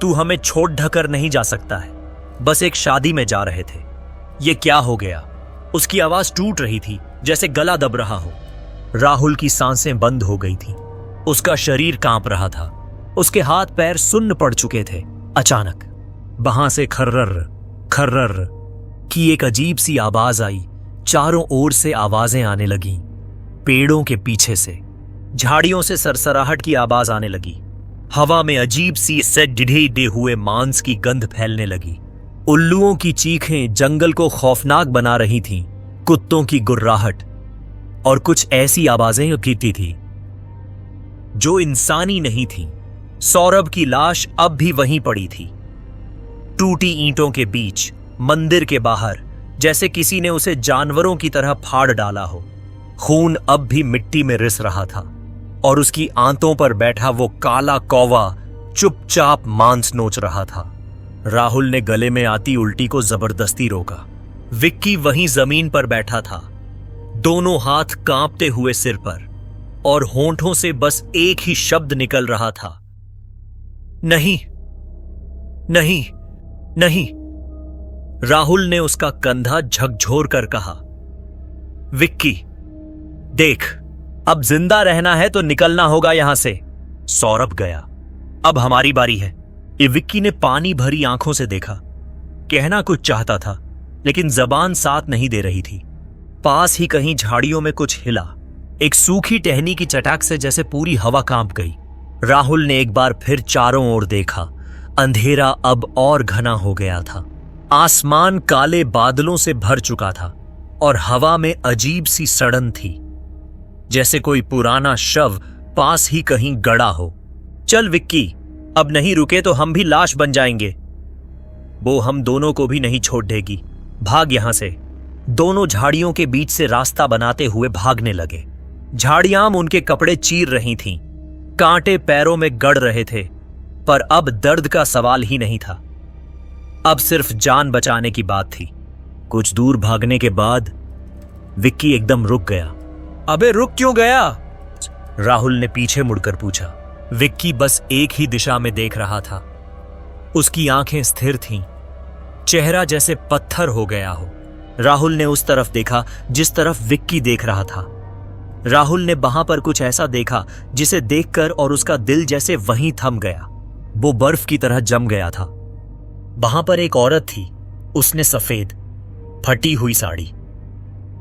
तू हमें छोड़ ढकर नहीं जा सकता है। बस एक शादी में जा रहे थे। ये क्या हो गया? उसकी आवाज टूट रही थी, जैसे गला दब रहा हो। राहुल की सांसें बंद हो गई थी। उसका शरीर कांप रहा था। उसके हाथ पैर सुन्न पड़ चुके थे। अचानक वहां से खर्रर खर्रर की एक अजीब सी आवाज आई। चारों ओर से आवाजें आने लगीं। पेड़ों के पीछे से, झाड़ियों से सरसराहट की आवाज आने लगी। हवा में अजीब सी सड़े हुए मांस की गंध फैलने लगी। उल्लुओं की चीखें जंगल को खौफनाक बना रही थीं। कुत्तों की गुर्राहट और कुछ ऐसी आवाजें कीती थी जो इंसानी नहीं थी। सौरभ की लाश अब भी वहीं पड़ी थी, टूटी ईंटों के बीच, मंदिर के बाहर, जैसे किसी ने उसे जानवरों की तरह फाड़ डाला हो। खून अब भी मिट्टी में रिस रहा था और उसकी आंतों पर बैठा वो काला कौवा चुपचाप मांस नोच रहा था। राहुल ने गले में आती उल्टी को जबरदस्ती रोका। विक्की वहीं जमीन पर बैठा था, दोनों हाथ कांपते हुए सिर पर, और होंठों से बस एक ही शब्द निकल रहा था, नहीं, नहीं, नहीं। राहुल ने उसका कंधा झकझोर कर कहा, विक्की देख, अब जिंदा रहना है तो निकलना होगा यहां से। सौरभ गया, अब हमारी बारी है। ये विक्की ने पानी भरी आंखों से देखा। कहना कुछ चाहता था लेकिन जबान साथ नहीं दे रही थी। पास ही कहीं झाड़ियों में कुछ हिला। एक सूखी टहनी की चटाक से जैसे पूरी हवा कांप गई। राहुल ने एक बार फिर चारों ओर देखा। अंधेरा अब और घना हो गया था। आसमान काले बादलों से भर चुका था और हवा में अजीब सी सड़न थी, जैसे कोई पुराना शव पास ही कहीं गड़ा हो। चल विक्की, अब नहीं रुके तो हम भी लाश बन जाएंगे। वो हम दोनों को भी नहीं छोड़ देगी। भाग यहां से। दोनों झाड़ियों के बीच से रास्ता बनाते हुए भागने लगे। झाड़ियां उनके कपड़े चीर रही थीं, कांटे पैरों में गड़ रहे थे, पर अब दर्द का सवाल ही नहीं था। अब सिर्फ जान बचाने की बात थी। कुछ दूर भागने के बाद विक्की एकदम रुक गया। अबे रुक क्यों गया? राहुल ने पीछे मुड़कर पूछा। विक्की बस एक ही दिशा में देख रहा था। उसकी आंखें स्थिर थीं, चेहरा जैसे पत्थर हो गया हो। राहुल ने उस तरफ देखा जिस तरफ विक्की देख रहा था। राहुल ने वहां पर कुछ ऐसा देखा जिसे देखकर और उसका दिल जैसे वहीं थम गया। वो बर्फ की तरह जम गया था। वहां पर एक औरत थी। उसने सफेद फटी हुई साड़ी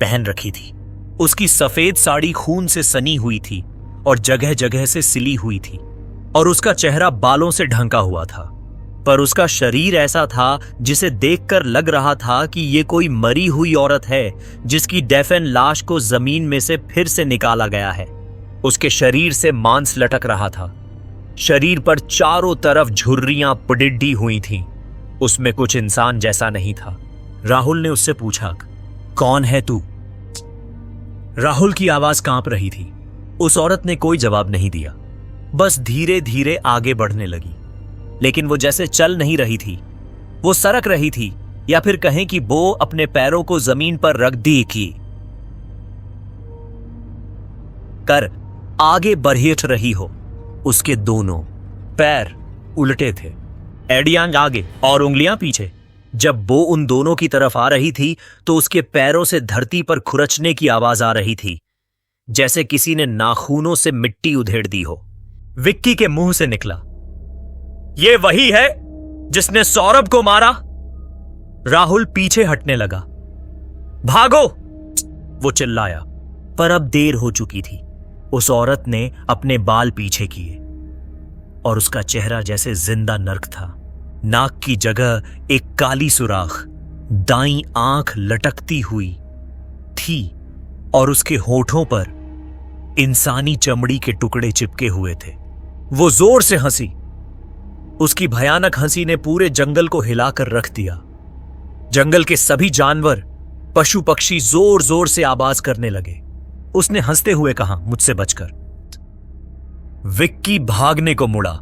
पहन रखी थी। उसकी सफेद साड़ी खून से सनी हुई थी और जगह जगह से सिली हुई थी, और उसका चेहरा बालों से ढंका हुआ था। पर उसका शरीर ऐसा था जिसे देखकर लग रहा था कि ये कोई मरी हुई औरत है जिसकी डेफन लाश को जमीन में से फिर से निकाला गया है। उसके शरीर से मांस लटक रहा था। शरीर पर चारों तरफ झुर्रियां पडिड्डी हुई थीं। उसमें कुछ इंसान जैसा नहीं था। राहुल ने उससे पूछा, कौन है तू? राहुल की आवाज कांप रही थी। उस औरत ने कोई जवाब नहीं दिया, बस धीरे धीरे आगे बढ़ने लगी। लेकिन वो जैसे चल नहीं रही थी, वो सरक रही थी, या फिर कहें कि वो अपने पैरों को जमीन पर रख दी की कर आगे बढ़ रही हो। उसके दोनों पैर उल्टे थे, एड़ियां आगे और उंगलियां पीछे। जब वो उन दोनों की तरफ आ रही थी तो उसके पैरों से धरती पर खुरचने की आवाज आ रही थी, जैसे किसी ने नाखूनों से मिट्टी उधेड़ दी हो। विक्की के मुंह से निकला, ये वही है जिसने सौरभ को मारा। राहुल पीछे हटने लगा। भागो, वो चिल्लाया, पर अब देर हो चुकी थी। उस औरत ने अपने बाल पीछे किए और उसका चेहरा जैसे जिंदा नर्क था। नाक की जगह एक काली सुराख, दाईं आंख लटकती हुई थी और उसके होठों पर इंसानी चमड़ी के टुकड़े चिपके हुए थे। वो जोर से हंसी। उसकी भयानक हंसी ने पूरे जंगल को हिलाकर रख दिया। जंगल के सभी जानवर, पशु पक्षी जोर जोर से आवाज करने लगे। उसने हंसते हुए कहा, मुझसे बचकर। विक्की भागने को मुड़ा,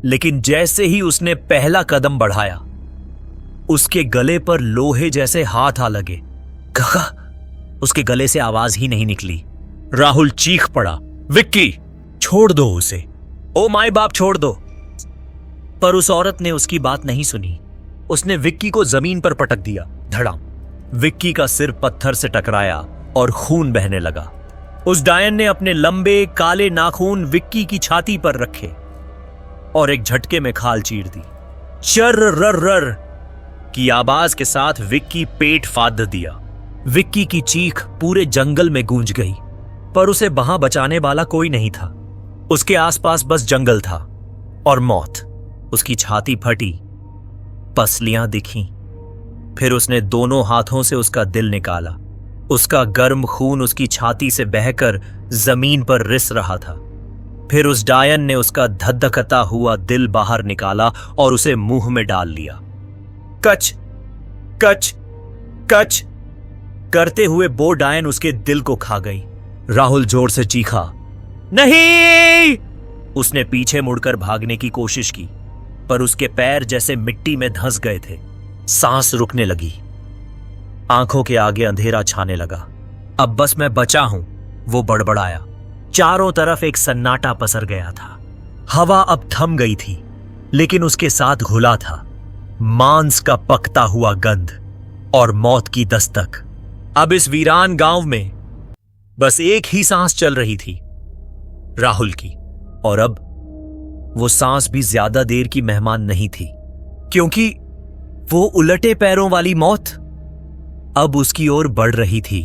लेकिन जैसे ही उसने पहला कदम बढ़ाया, उसके गले पर लोहे जैसे हाथ आ लगे। काका, उसके गले से आवाज ही नहीं निकली। राहुल चीख पड़ा, विक्की छोड़ दो उसे, ओ माय बाप छोड़ दो। पर उस औरत ने उसकी बात नहीं सुनी। उसने विक्की को जमीन पर पटक दिया, धड़ाम। विक्की का सिर पत्थर से टकराया और खून बहने लगा। उस डायन ने अपने लंबे काले नाखून विक्की की छाती पर रखे। और एक झटके में खाल चीर दी। चर्र की आवाज के साथ विक्की पेट फाड़ दिया। विक्की की चीख पूरे जंगल में गूंज गई, पर उसे वहां बचाने वाला कोई नहीं था। उसके आसपास बस जंगल था और मौत। उसकी छाती फटी, पसलियां दिखीं। फिर उसने दोनों हाथों से उसका दिल निकाला। उसका गर्म खून उसकी छाती से बहकर जमीन पर रिस रहा था। फिर उस डायन ने उसका धधकता हुआ दिल बाहर निकाला और उसे मुंह में डाल लिया। कच कच कच करते हुए वो डायन उसके दिल को खा गई। राहुल जोर से चीखा, नहीं! उसने पीछे मुड़कर भागने की कोशिश की, पर उसके पैर जैसे मिट्टी में धंस गए थे। सांस रुकने लगी। आंखों के आगे अंधेरा छाने लगा। अब बस मैं बचा हूं, वो बड़बड़ाया। चारों तरफ एक सन्नाटा पसर गया था। हवा अब थम गई थी, लेकिन उसके साथ घुला था मांस का पकता हुआ गंध और मौत की दस्तक। अब इस वीरान गांव में बस एक ही सांस चल रही थी, राहुल की। और अब वो सांस भी ज्यादा देर की मेहमान नहीं थी, क्योंकि वो उलटे पैरों वाली मौत अब उसकी ओर बढ़ रही थी।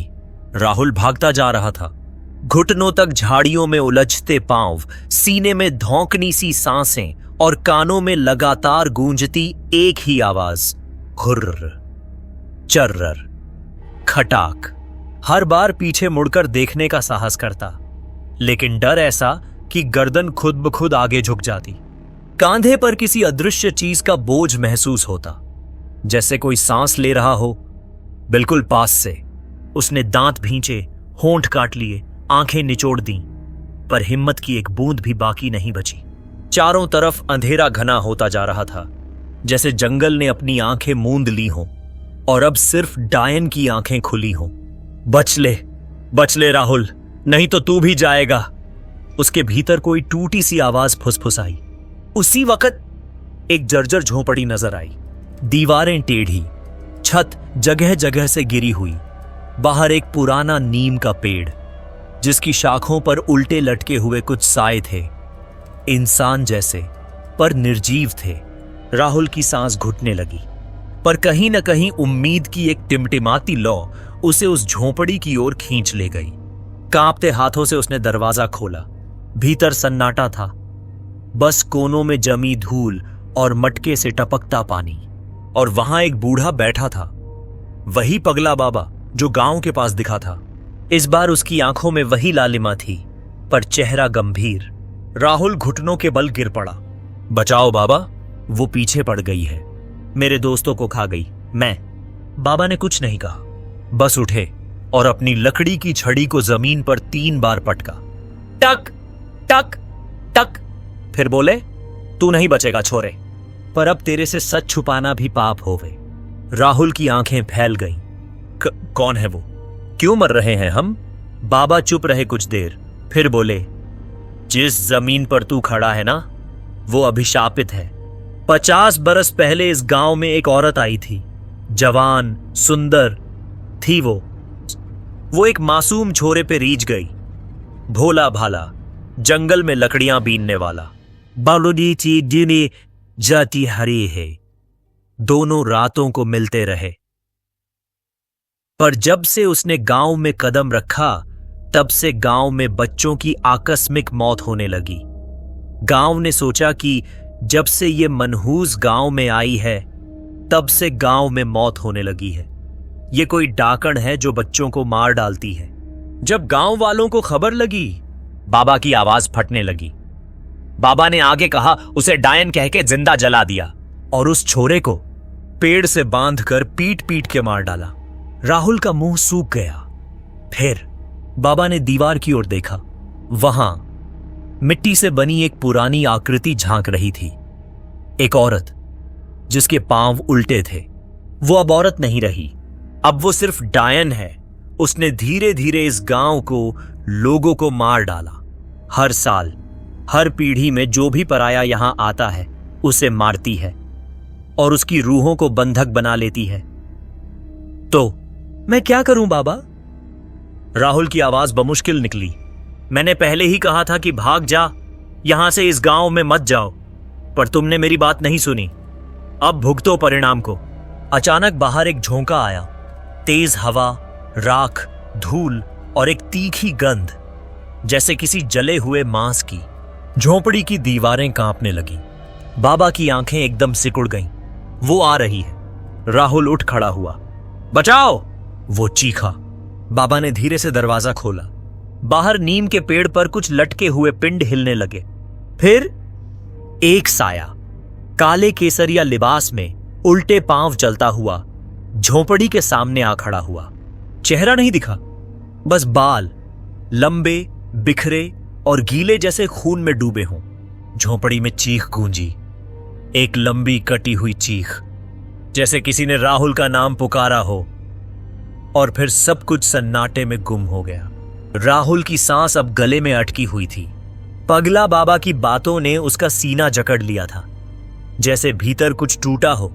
राहुल भागता जा रहा था, घुटनों तक झाड़ियों में उलझते पांव, सीने में धौंकनी सी सांसें और कानों में लगातार गूंजती एक ही आवाज, खुर्र, चर्रर, खटाक। हर बार पीछे मुड़कर देखने का साहस करता, लेकिन डर ऐसा कि गर्दन खुद ब खुद आगे झुक जाती। कांधे पर किसी अदृश्य चीज का बोझ महसूस होता, जैसे कोई सांस ले रहा हो बिल्कुल पास से। उसने दांत भींचे, होंठ काट लिए, आंखें निचोड़ दी, पर हिम्मत की एक बूंद भी बाकी नहीं बची। चारों तरफ अंधेरा घना होता जा रहा था, जैसे जंगल ने अपनी आंखें मूंद ली हों और अब सिर्फ डायन की आंखें खुली हों। बच ले राहुल, नहीं तो तू भी जाएगा। उसके भीतर कोई टूटी सी आवाज फुसफुसाई। उसी वक्त एक जर्जर झोंपड़ी नजर आई। दीवारें टेढ़ी, छत जगह जगह से गिरी हुई। बाहर एक पुराना नीम का पेड़, जिसकी शाखों पर उल्टे लटके हुए कुछ साए थे, इंसान जैसे पर निर्जीव थे। राहुल की सांस घुटने लगी, पर कहीं न कहीं उम्मीद की एक टिमटिमाती लौ उसे उस झोंपड़ी की ओर खींच ले गई। कांपते हाथों से उसने दरवाजा खोला। भीतर सन्नाटा था, बस कोनों में जमी धूल और मटके से टपकता पानी। और वहां एक बूढ़ा बैठा था, वही पगला बाबा जो गांव के पास दिखा था। इस बार उसकी आंखों में वही लालिमा थी, पर चेहरा गंभीर। राहुल घुटनों के बल गिर पड़ा। बचाओ बाबा, वो पीछे पड़ गई है, मेरे दोस्तों को खा गई। बाबा ने कुछ नहीं कहा, बस उठे और अपनी लकड़ी की छड़ी को जमीन पर 3 बार पटका। टक टक टक। फिर बोले, तू नहीं बचेगा छोरे, पर अब तेरे से सच छुपाना भी पाप होवे। राहुल की आंखें फैल गईं। कौन है वो? क्यों मर रहे हैं हम? बाबा चुप रहे कुछ देर, फिर बोले, जिस जमीन पर तू खड़ा है ना, वो अभिशापित है। 50 बरस पहले इस गांव में एक औरत आई थी, जवान सुंदर थी वो एक मासूम छोरे पे रीझ गई। भोला भाला, जंगल में लकड़ियां बीनने वाला। बालुदी थी दिने जाती हरी है। दोनों रातों को मिलते रहे, पर जब से उसने गांव में कदम रखा, तब से गांव में बच्चों की आकस्मिक मौत होने लगी। गांव ने सोचा कि जब से ये मनहूस गांव में आई है, तब से गांव में मौत होने लगी है। ये कोई डाकण है जो बच्चों को मार डालती है। जब गांव वालों को खबर लगी, बाबा की आवाज फटने लगी। बाबा ने आगे कहा, उसे डायन कह के जिंदा जला दिया और उस छोरे को पेड़ से बांधकर पीट पीट के मार डाला। राहुल का मुंह सूख गया। फिर बाबा ने दीवार की ओर देखा। वहां मिट्टी से बनी एक पुरानी आकृति झांक रही थी। एक औरत जिसके पांव उल्टे थे। वो अब औरत नहीं रही, अब वो सिर्फ डायन है। उसने धीरे धीरे इस गांव को, लोगों को मार डाला। हर साल, हर पीढ़ी में जो भी पराया यहां आता है, उसे मारती है और उसकी रूहों को बंधक बना लेती है। तो मैं क्या करूं बाबा? राहुल की आवाज बमुश्किल निकली। मैंने पहले ही कहा था कि भाग जा, यहां से इस गांव में मत जाओ। पर तुमने मेरी बात नहीं सुनी। अब भुगतो परिणाम को। अचानक बाहर एक झोंका आया। तेज हवा, राख, धूल और एक तीखी गंध, जैसे किसी जले हुए मांस की। झोंपड़ी की दीवारें कांपने लगी। बाबा की आंखें एकदम सिकुड़ गईं। वो आ रही है। राहुल उठ खड़ा हुआ। बचाओ! वो चीखा। बाबा ने धीरे से दरवाजा खोला। बाहर नीम के पेड़ पर कुछ लटके हुए पिंड हिलने लगे। फिर एक साया काले केसरिया लिबास में उल्टे पांव चलता हुआ झोंपड़ी के सामने आ खड़ा हुआ। चेहरा नहीं दिखा, बस बाल लंबे, बिखरे और गीले जैसे खून में डूबे हों। झोंपड़ी में चीख गूंजी, एक लंबी कटी हुई चीख, जैसे किसी ने राहुल का नाम पुकारा हो। और फिर सब कुछ सन्नाटे में गुम हो गया। राहुल की सांस अब गले में अटकी हुई थी। पगला बाबा की बातों ने उसका सीना जकड़ लिया था, जैसे भीतर कुछ टूटा हो।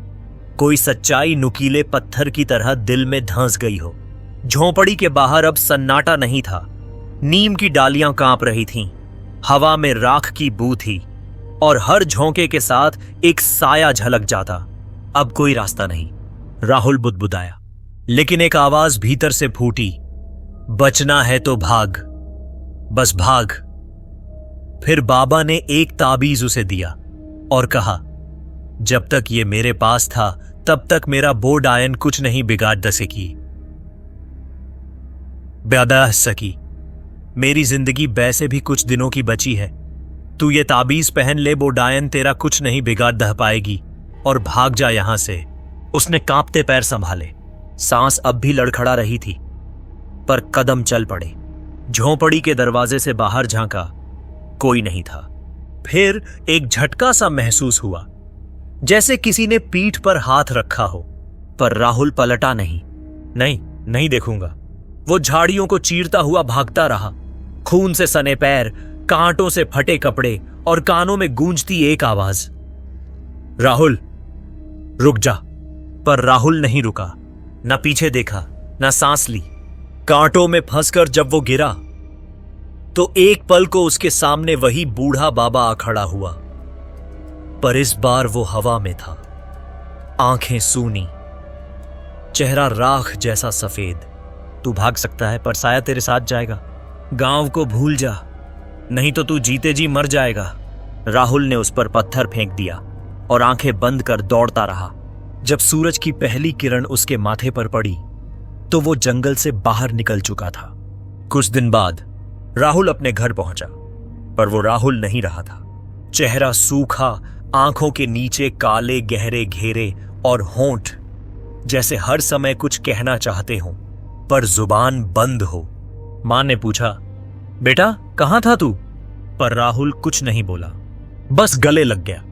कोई सच्चाई नुकीले पत्थर की तरह दिल में धंस गई हो। झोंपड़ी के बाहर अब सन्नाटा नहीं था। नीम की डालियां कांप रही थीं, हवा में राख की बू थी और हर झोंके के साथ एक साया झलक जाता। अब कोई रास्ता नहीं। राहुल बुदबुदाया, लेकिन एक आवाज भीतर से फूटी, बचना है तो भाग, बस भाग। फिर बाबा ने एक ताबीज उसे दिया और कहा, जब तक ये मेरे पास था तब तक मेरा बोर्ड आयन कुछ नहीं बिगाड़ सकी, ब्यादा सकी। मेरी जिंदगी वैसे भी कुछ दिनों की बची है। तू ये ताबीज पहन ले, बोडायन तेरा कुछ नहीं बिगाड़ दह पाएगी, और भाग जा यहां से। उसने कांपते पैर संभाले। सांस अब भी लड़खड़ा रही थी, पर कदम चल पड़े। झोंपड़ी के दरवाजे से बाहर झांका, कोई नहीं था। फिर एक झटका सा महसूस हुआ, जैसे किसी ने पीठ पर हाथ रखा हो, पर राहुल पलटा नहीं। नहीं देखूंगा। वो झाड़ियों को चीरता हुआ भागता रहा। खून से सने पैर, कांटों से फटे कपड़े और कानों में गूंजती एक आवाज, राहुल रुक जा। पर राहुल नहीं रुका, न पीछे देखा, न सांस ली। कांटों में फंसकर जब वो गिरा तो एक पल को उसके सामने वही बूढ़ा बाबा आ खड़ा हुआ, पर इस बार वो हवा में था। आंखें सूनी, चेहरा राख जैसा सफेद। तू भाग सकता है, पर साया तेरे साथ जाएगा। गांव को भूल जा, नहीं तो तू जीते जी मर जाएगा। राहुल ने उस पर पत्थर फेंक दिया और आंखें बंद कर दौड़ता रहा। जब सूरज की पहली किरण उसके माथे पर पड़ी तो वो जंगल से बाहर निकल चुका था। कुछ दिन बाद राहुल अपने घर पहुंचा, पर वो राहुल नहीं रहा था। चेहरा सूखा, आंखों के नीचे काले गहरे घेरे और होंठ जैसे हर समय कुछ कहना चाहते हों, पर जुबान बंद हो। मां ने पूछा, बेटा कहां था तू? पर राहुल कुछ नहीं बोला, बस गले लग गया।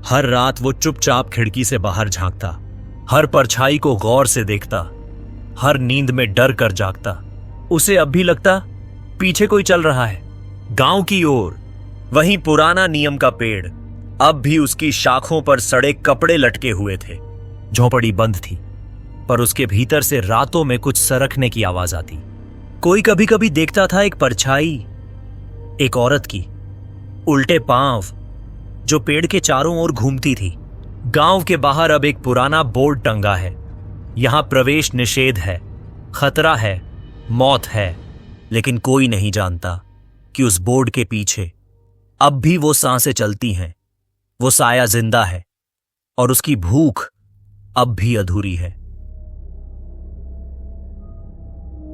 हर रात वो चुपचाप खिड़की से बाहर झांकता, हर परछाई को गौर से देखता, हर नींद में डर कर जागता। उसे अब भी लगता पीछे कोई चल रहा है। गांव की ओर वहीं पुराना नीम का पेड़, अब भी उसकी शाखों पर सड़े कपड़े लटके हुए थे। झोंपड़ी बंद थी, पर उसके भीतर से रातों में कुछ सरकने की आवाज आती। कोई कभी कभी देखता था एक परछाई, एक औरत की, उल्टे पांव, जो पेड़ के चारों ओर घूमती थी। गांव के बाहर अब एक पुराना बोर्ड टंगा है, यहां प्रवेश निषेध है, खतरा है, मौत है। लेकिन कोई नहीं जानता कि उस बोर्ड के पीछे अब भी वो सांसें चलती हैं, वो साया जिंदा है और उसकी भूख अब भी अधूरी है।